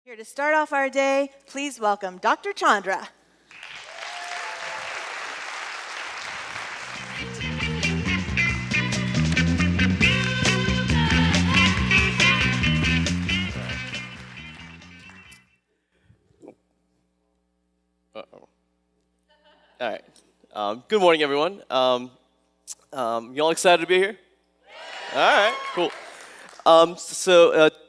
Here to start off our day, please welcome Dr. Chandra. Uh-oh. All right. Good morning, everyone. You all excited to be here? All right, cool.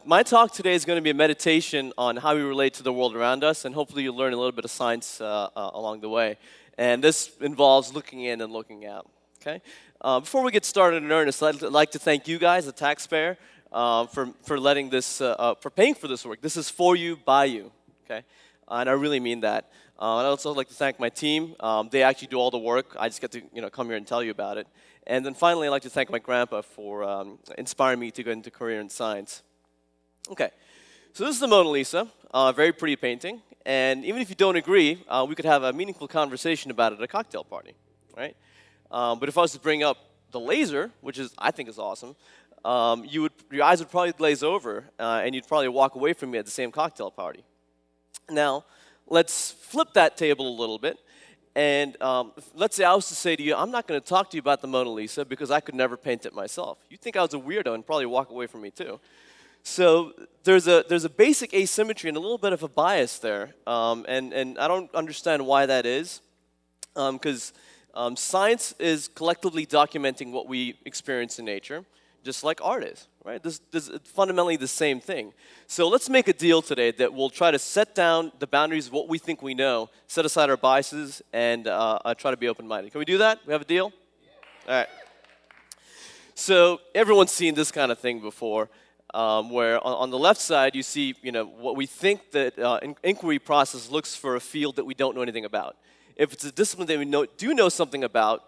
My talk today is going to be a meditation on how we relate to the world around us, and hopefully you'll learn a little bit of science along the way. And this involves looking in and looking out. Okay. Before we get started in earnest, I'd like to thank you guys, the taxpayer, for letting this, for paying for this work. This is for you, by you. Okay. And I really mean that. I'd also like to thank my team. They actually do all the work. I just get to come here and tell you about it. And then finally, I'd like to thank my grandpa for inspiring me to go into career in science. Okay, so this is the Mona Lisa, very pretty painting. And even if you don't agree, we could have a meaningful conversation about it at a cocktail party, right? But if I was to bring up the laser, which I think is awesome, your eyes would probably glaze over, and you'd probably walk away from me at the same cocktail party. Now, let's flip that table a little bit. And let's say I was to say to you, I'm not going to talk to you about the Mona Lisa because I could never paint it myself. You'd think I was a weirdo and probably walk away from me too. So there's a basic asymmetry and a little bit of a bias there. And I don't understand why that is. Because science is collectively documenting what we experience in nature, just like art is. Right? This is fundamentally the same thing. So let's make a deal today that we'll try to set down the boundaries of what we think we know, set aside our biases, and try to be open-minded. Can we do that? We have a deal? Yeah. All right. So everyone's seen this kind of thing before, where on the left side you see what we think that inquiry process looks for a field that we don't know anything about. If it's a discipline that we do know something about,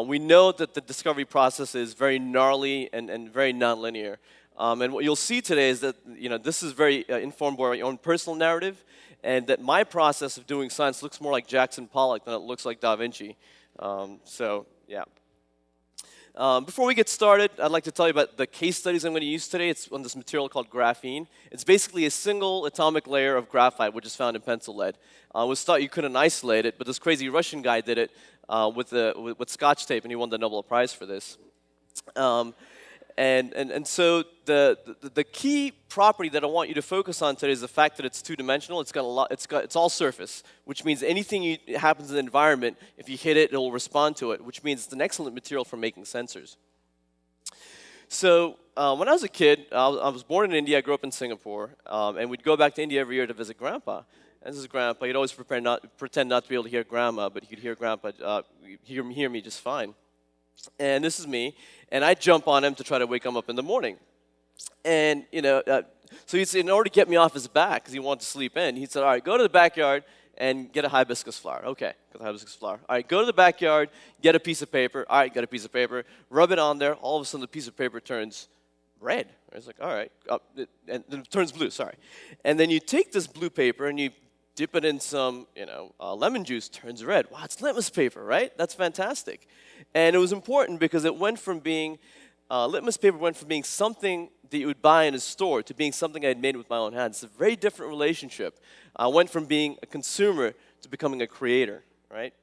we know that the discovery process is very gnarly and very nonlinear. And what you'll see today is that this is very informed by your own personal narrative, and that my process of doing science looks more like Jackson Pollock than it looks like Da Vinci. Yeah. Before we get started, I'd like to tell you about the case studies I'm going to use today. It's on this material called graphene. It's basically a single atomic layer of graphite, which is found in pencil lead. It was thought you couldn't isolate it, but this crazy Russian guy did it with Scotch tape, and he won the Nobel Prize for this. And so the key property that I want you to focus on today is the fact that it's two-dimensional. It's all surface, which means anything happens in the environment, if you hit it, it'll respond to it, which means it's an excellent material for making sensors. So when I was a kid, I was born in India. I grew up in Singapore, and we'd go back to India every year to visit Grandpa. And this is Grandpa. He'd always pretend not to be able to hear Grandma, but he could hear Grandpa hear me just fine. And this is me, and I jump on him to try to wake him up in the morning. And so he'd say, in order to get me off his back, because he wanted to sleep in, he said, all right, go to the backyard and get a hibiscus flower. Okay, get the hibiscus flower. All right, go to the backyard, get a piece of paper. All right, get a piece of paper. Rub it on there. All of a sudden, the piece of paper turns red. I was like, all right, and then it turns blue. Sorry. And then you take this blue paper and you dip it in some, lemon juice, turns red. Wow, it's litmus paper, right? That's fantastic. And it was important because it went from being, litmus paper went from being something that you would buy in a store to being something I had made with my own hands. It's a very different relationship. I went from being a consumer to becoming a creator, right?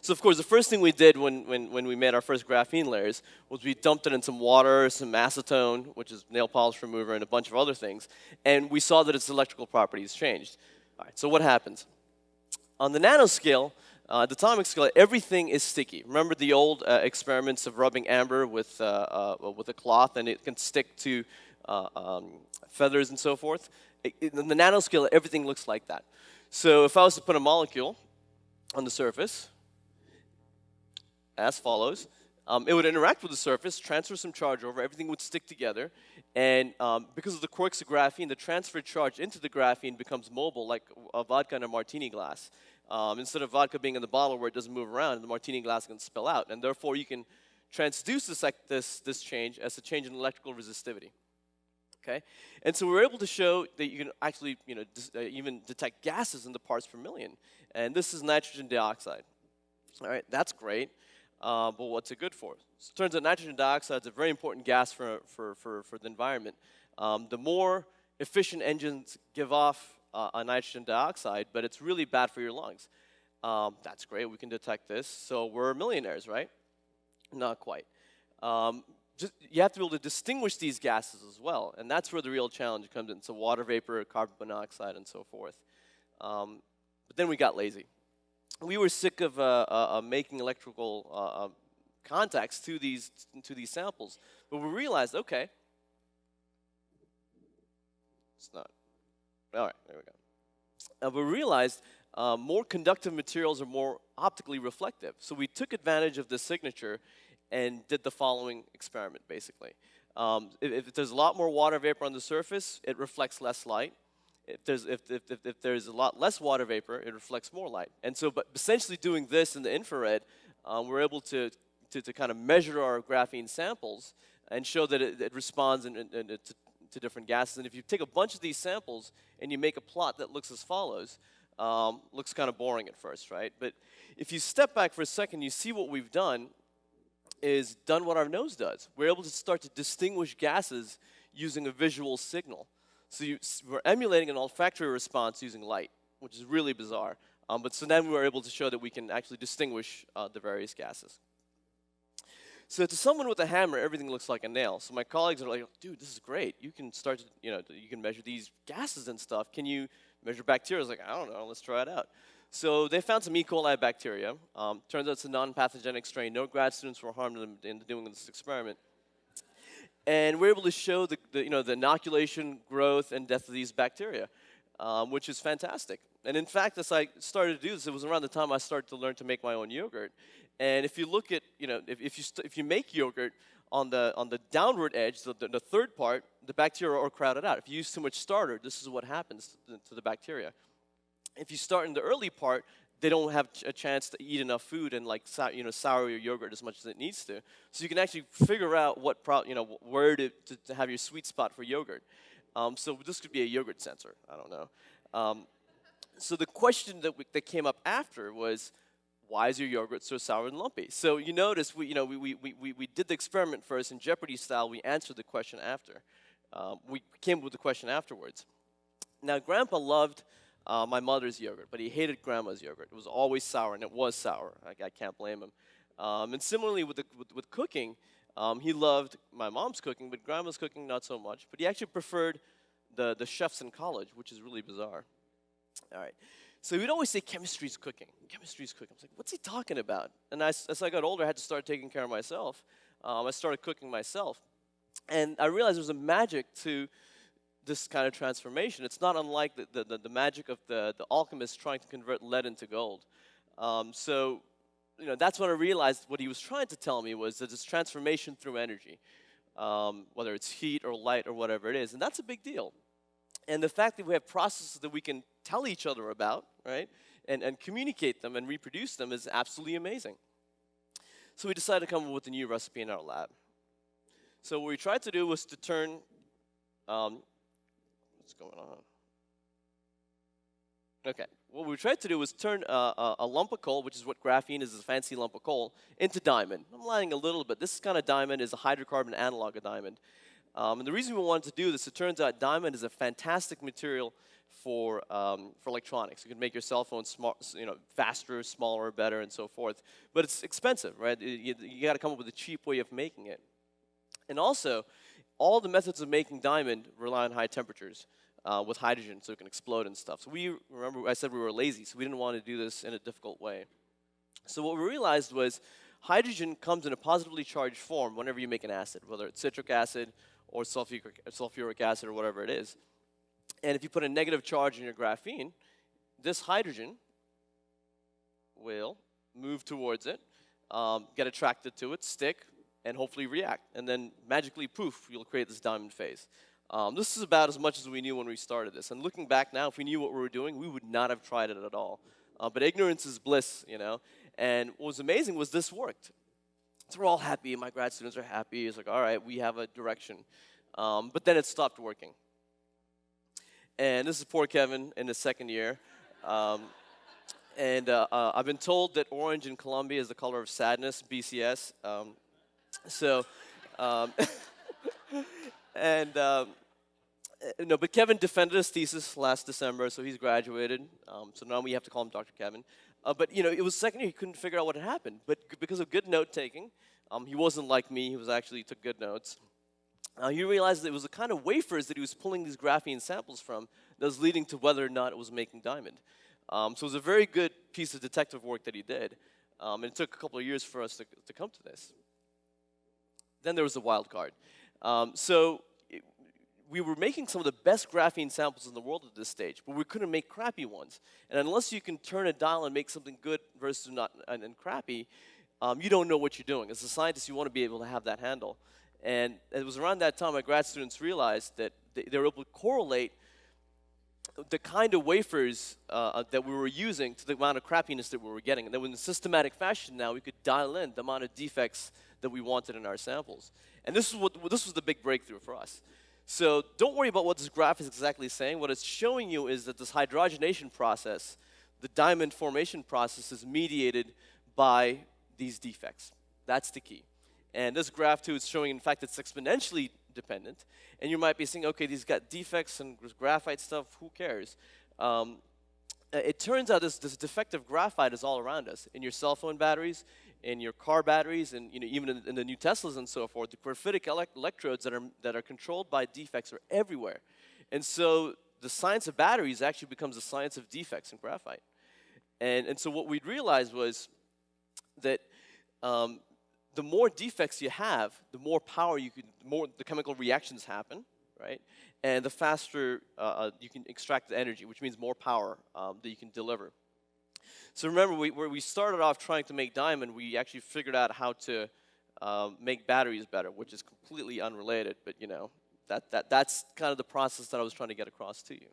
So, of course, the first thing we did when we made our first graphene layers was we dumped it in some water, some acetone, which is nail polish remover, and a bunch of other things, and we saw that its electrical properties changed. All right, so what happens? On the nanoscale, the atomic scale, everything is sticky. Remember the old experiments of rubbing amber with a cloth, and it can stick to feathers and so forth? In the nanoscale, everything looks like that. So if I was to put a molecule on the surface, as follows, it would interact with the surface, transfer some charge over, everything would stick together, and because of the quirks of graphene, the transferred charge into the graphene becomes mobile, like a vodka in a martini glass. Instead of vodka being in the bottle where it doesn't move around, the martini glass can spill out, and therefore you can transduce this change as a change in electrical resistivity. Okay, and so we're able to show that you can actually, even detect gases in the parts per million, and this is nitrogen dioxide. All right, that's great. But what's it good for? So it turns out nitrogen dioxide is a very important gas for the environment. The more efficient engines give off a nitrogen dioxide, but it's really bad for your lungs. That's great, we can detect this, so we're millionaires, right? Not quite. You have to be able to distinguish these gases as well, and that's where the real challenge comes in. So water vapor, carbon monoxide, and so forth. But then we got lazy. We were sick of making electrical contacts to these samples, but we realized, okay, it's not. All right, there we go. We realized more conductive materials are more optically reflective. So we took advantage of this signature and did the following experiment, basically. If there's a lot more water vapor on the surface, it reflects less light. If there's a lot less water vapor, it reflects more light. And so, but essentially doing this in the infrared, we're able to kind of measure our graphene samples and show that it responds to different gases. And if you take a bunch of these samples and you make a plot that looks as follows, looks kind of boring at first, right? But if you step back for a second, you see what we've done is done what our nose does. We're able to start to distinguish gases using a visual signal. So we're emulating an olfactory response using light, which is really bizarre. But so then we were able to show that we can actually distinguish the various gases. So to someone with a hammer, everything looks like a nail. So my colleagues are like, dude, this is great. You can start to, you can measure these gases and stuff. Can you measure bacteria? I was like, I don't know, let's try it out. So they found some E. coli bacteria. Turns out it's a non-pathogenic strain. No grad students were harmed in doing this experiment. And we're able to show the inoculation, growth, and death of these bacteria, which is fantastic. And in fact, as I started to do this, it was around the time I started to learn to make my own yogurt. And if you look at, if you make yogurt on the downward edge, the third part, the bacteria are crowded out. If you use too much starter, this is what happens to the bacteria. If you start in the early part, they don't have a chance to eat enough food and sour your yogurt as much as it needs to. So you can actually figure out where to have your sweet spot for yogurt. So this could be a yogurt sensor. I don't know. So the question that came up after was, why is your yogurt so sour and lumpy? So you notice we did the experiment first in Jeopardy style. We answered the question after. We came up with the question afterwards. Now Grandpa loved my mother's yogurt, but he hated Grandma's yogurt. It was always sour, and it was sour. I can't blame him. And similarly with cooking, he loved my mom's cooking, but Grandma's cooking not so much. But he actually preferred the chefs in college, which is really bizarre. All right. So he'd always say, chemistry's cooking. Chemistry's cooking. I was like, what's he talking about? And as I got older, I had to start taking care of myself. I started cooking myself. And I realized there was a magic to this kind of transformation. It's not unlike the magic of the alchemist trying to convert lead into gold. So that's when I realized what he was trying to tell me was that this transformation through energy, whether it's heat or light or whatever it is, and that's a big deal. And the fact that we have processes that we can tell each other about, right, and communicate them and reproduce them is absolutely amazing. So we decided to come up with a new recipe in our lab. So what we tried to do was to turn, what's going on? Okay, what we tried to do was turn a lump of coal, which is what graphene is, a fancy lump of coal, into diamond. I'm lying a little bit. This kind of diamond is a hydrocarbon analog of diamond. And the reason we wanted to do this, it turns out diamond is a fantastic material for electronics. You can make your cell phone faster, smaller, better, and so forth. But it's expensive, right? You got to come up with a cheap way of making it. And also, all the methods of making diamond rely on high temperatures with hydrogen, so it can explode and stuff. So remember I said we were lazy, so we didn't want to do this in a difficult way. So what we realized was hydrogen comes in a positively charged form whenever you make an acid, whether it's citric acid or sulfuric acid or whatever it is. And if you put a negative charge in your graphene, this hydrogen will move towards it, get attracted to it, stick, and hopefully react. And then magically, poof, you'll create this diamond phase. This is about as much as we knew when we started this. And looking back now, if we knew what we were doing, we would not have tried it at all. But ignorance is bliss, And what was amazing was this worked. So we're all happy. My grad students are happy. It's like, all right, we have a direction. But then it stopped working. And this is poor Kevin in his second year. And I've been told that orange in Colombia is the color of sadness, BCS. No, but Kevin defended his thesis last December, so he's graduated. So now we have to call him Dr. Kevin. But it was second year, he couldn't figure out what had happened. But because of good note taking, he wasn't like me. He took good notes. He realized that it was the kind of wafers that he was pulling these graphene samples from that was leading to whether or not it was making diamond. So it was a very good piece of detective work that he did. And it took a couple of years for us to come to this. Then there was the wild card. We were making some of the best graphene samples in the world at this stage, but we couldn't make crappy ones. And unless you can turn a dial and make something good versus not and crappy, you don't know what you're doing. As a scientist, you want to be able to have that handle. And it was around that time my grad students realized that they were able to correlate the kind of wafers that we were using to the amount of crappiness that we were getting. And then in a systematic fashion now, we could dial in the amount of defects that we wanted in our samples. And this was the big breakthrough for us. So don't worry about what this graph is exactly saying. What it's showing you is that this hydrogenation process, the diamond formation process, is mediated by these defects. That's the key. And this graph, too, is showing, in fact, it's exponentially dependent. And you might be saying, okay, these got defects and graphite stuff, who cares? It turns out this defective graphite is all around us, in your cell phone batteries, in your car batteries, and even in the new Teslas and so forth. The graphitic electrodes that are controlled by defects are everywhere. And so the science of batteries actually becomes the science of defects in graphite. And so what we'd realized was that the more defects you have, the more power the more the chemical reactions happen, right? And the faster you can extract the energy, which means more power that you can deliver. So remember, where we started off trying to make diamond, we actually figured out how to make batteries better, which is completely unrelated, but that's kind of the process that I was trying to get across to you.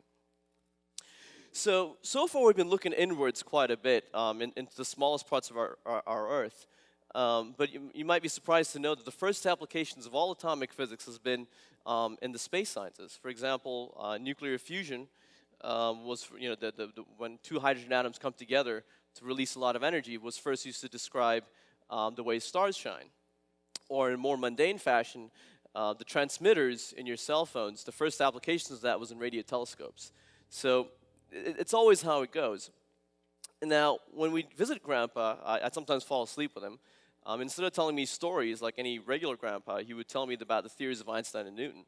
So far we've been looking inwards quite a bit into the smallest parts of our Earth. But you might be surprised to know that the first applications of all atomic physics has been in the space sciences. For example, nuclear fusion was, when two hydrogen atoms come together to release a lot of energy, was first used to describe the way stars shine. Or in more mundane fashion, the transmitters in your cell phones, the first applications of that was in radio telescopes. So it's always how it goes. Now, when we visit Grandpa, I sometimes fall asleep with him. Instead of telling me stories like any regular grandpa, he would tell me about the theories of Einstein and Newton.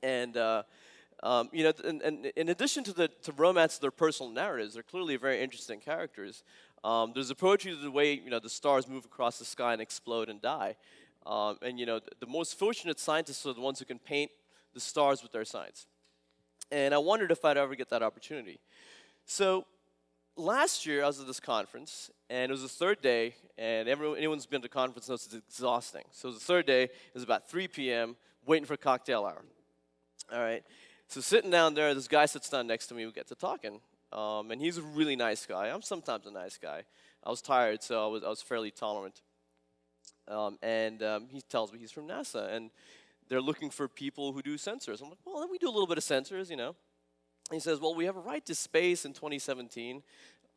And in addition to romance of their personal narratives, they're clearly very interesting characters. There's a poetry to the way the stars move across the sky and explode and die. The most fortunate scientists are the ones who can paint the stars with their science. And I wondered if I'd ever get that opportunity. So last year, I was at this conference, and it was the third day, and anyone's been to a conference knows it's exhausting. So it was the third day, it was about 3 p.m., waiting for cocktail hour. All right, so sitting down there, this guy sits down next to me, we get to talking, and he's a really nice guy. I'm sometimes a nice guy. I was tired, so I was fairly tolerant. He tells me he's from NASA, and they're looking for people who do sensors. I'm like, well, we do a little bit of sensors, And he says, well, we have a ride to space in 2017.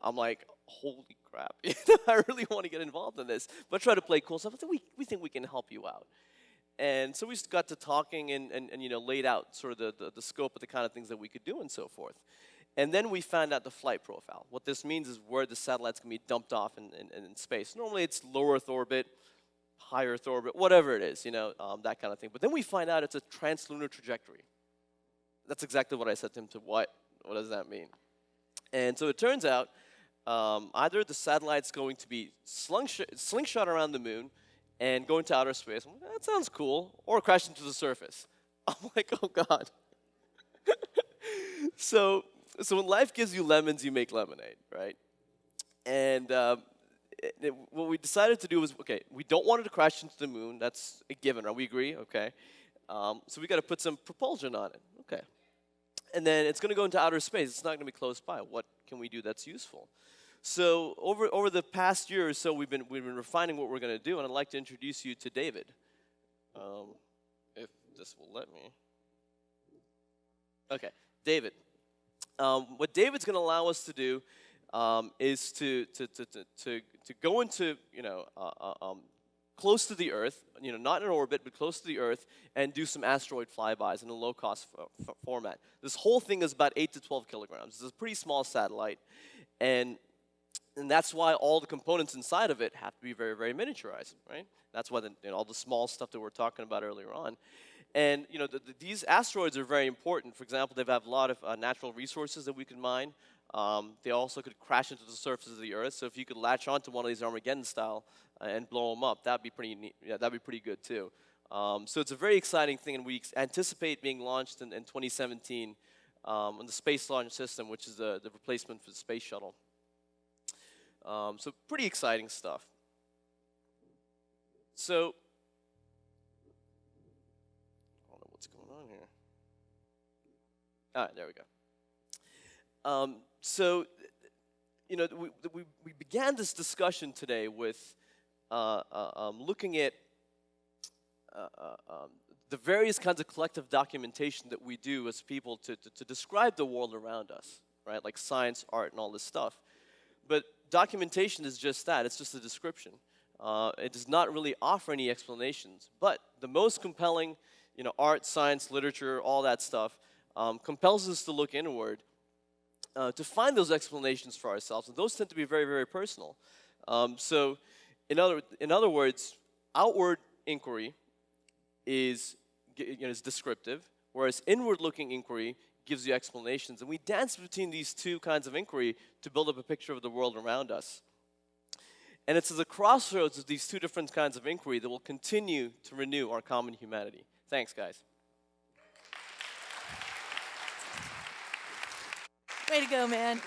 I'm like, holy crap, I really want to get involved in this. But I try to play cool stuff. I said, we think we can help you out. And so we got to talking and laid out sort of the scope of the kind of things that we could do and so forth. And then we found out the flight profile. What this means is where the satellites can be dumped off in space. Normally it's low Earth orbit, high Earth orbit, whatever it is, that kind of thing. But then we find out it's a translunar trajectory. That's exactly what I said to him. What does that mean? And so it turns out either the satellite's going to be slingshot around the moon and go into outer space. I'm like, that sounds cool. Or crash into the surface. I'm like, oh, God. So when life gives you lemons, you make lemonade, right? And what we decided to do was, okay, we don't want it to crash into the moon. That's a given, right? We agree? Okay. So we got to put some propulsion on it. Okay. And then it's going to go into outer space. It's not going to be close by. What can we do that's useful? So over the past year or so, we've been refining what we're going to do, and I'd like to introduce you to David, if this will let me. Okay, David. What David's going to allow us to do is to go into close to the Earth, not in orbit, but close to the Earth, and do some asteroid flybys in a low-cost format. This whole thing is about 8 to 12 kilograms. It's a pretty small satellite, and that's why all the components inside of it have to be very, very miniaturized, right? That's why all the small stuff that we're talking about earlier on. And these asteroids are very important. For example, they have a lot of natural resources that we can mine. They also could crash into the surface of the Earth. So if you could latch onto one of these Armageddon style and blow them up, that'd be pretty neat. Yeah, that'd be pretty good too. So it's a very exciting thing, and we anticipate being launched in 2017 on the Space Launch System, which is the replacement for the space shuttle. So pretty exciting stuff. So I don't know what's going on here. All right, there we go. So we began this discussion today with looking at the various kinds of collective documentation that we do as people to describe the world around us, right? Like science, art, and all this stuff. But documentation is just that. It's just a description. It does not really offer any explanations. But the most compelling, art, science, literature, all that stuff, compels us to look inward to find those explanations for ourselves. And those tend to be very, very personal. So in other words, outward inquiry is descriptive, whereas inward-looking inquiry gives you explanations. And we dance between these two kinds of inquiry to build up a picture of the world around us. And it's at the crossroads of these two different kinds of inquiry that will continue to renew our common humanity. Thanks, guys. Way to go, man.